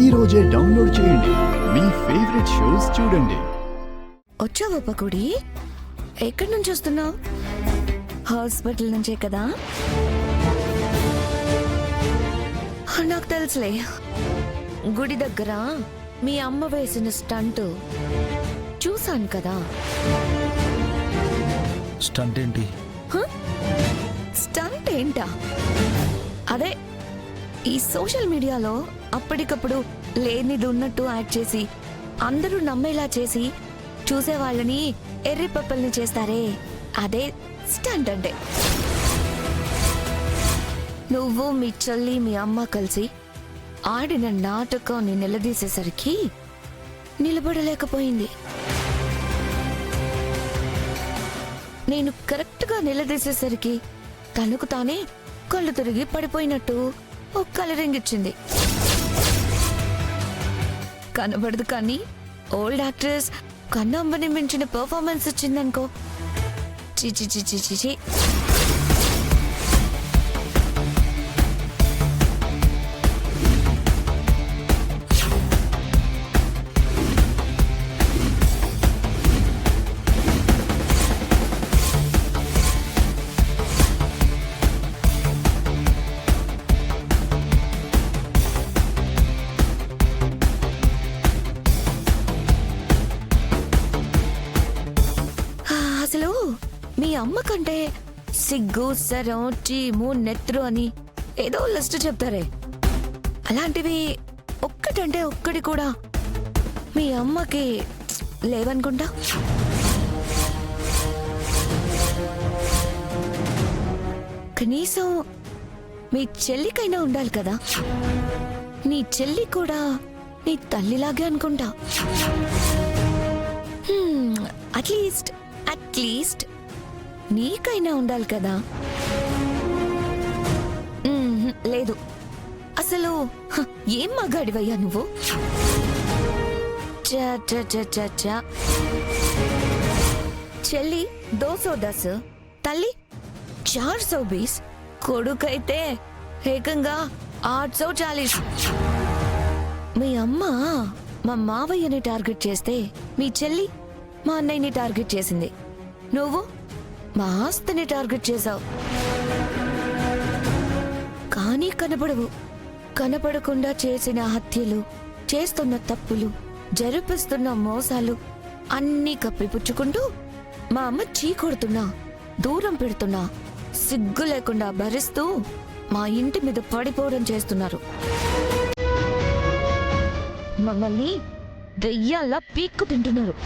ఈ రోజే డౌన్లోడ్ చేయండి. మీ ఫేవరెట్ షోస్ చూడండి. వచ్చావా పకోడి? ఎక్కడి నుంచి వస్తున్నావు? హాస్పిటల్ నుంచే కదా? నాకు తెలుసులే. గుడి దగ్గర మీ అమ్మ వేసిన స్టంట్ చూసాను కదా. స్టంట్ ఏంటి? స్టంట్ ఏంటా? అదే ఈ సోషల్ మీడియాలో అప్పటికప్పుడు లేనిది ఉన్నట్టు యాక్ట్ చేసి అందరూ నమ్మేలా చేసి చూసే వాళ్ళని ఎర్రి పప్పల్ని చేస్తారే, అదే స్టంట్ అంటే. నువ్వు మీ చెల్లి మీ అమ్మ కలిసి ఆడిన నాటకాన్ని నిలదీసేసరికి నిలబడలేకపోయింది. నేను కరెక్ట్గా నిలదీసేసరికి తనకు తానే కళ్ళు తిరిగి పడిపోయినట్టు ఒక కలరింగ్ ఇచ్చింది. కనబడదు కానీ ఓల్డ్ యాక్ట్రెస్ కన్నమ్మని మించిన పర్ఫార్మెన్స్ ఇచ్చిందనుకో. చిచి చిచి చిచి. అసలు మీ అమ్మ కంటే సిగ్గు, శరం, చీము, నెత్రు అని ఏదో లిస్ట్ చెప్తారే, అలాంటివి ఒక్కటంటే ఒక్కటి కూడా మీ అమ్మకి లేవనుకుంటా. కనీసం మీ చెల్లికైనా ఉండాలి కదా. నీ చెల్లి కూడా నీ తల్లిలాగే అనుకుంటా. అట్లీస్ట్ నీకైనా ఉండాలి కదా. లేదు, అసలు ఏం మగాడివయ్యా నువ్వు. చెల్లి 210, తల్లి 420, కొడుకైతే ఏకంగా 840. మీ అమ్మ మా మావయ్యని టార్గెట్ చేస్తే మీ చెల్లి మా అన్నయ్యని టార్గెట్ చేసింది. నువ్వు మా ఆస్తిని టార్గెట్ చేశావు. కానీ కనపడవు. కనపడకుండా చేసిన హత్యలు, చేస్తున్న తప్పులు, జరిపిస్తున్న మోసాలు అన్నీ కప్పిపుచ్చుకుంటూ మా అమ్మ చీకొడుతున్నా, దూరం పెడుతున్నా సిగ్గు లేకుండా భరిస్తూ మా ఇంటి మీద పడిపోవడం చేస్తున్నారు. మమ్మల్ని దెయ్యాల్లా పీక్కు తింటున్నారు.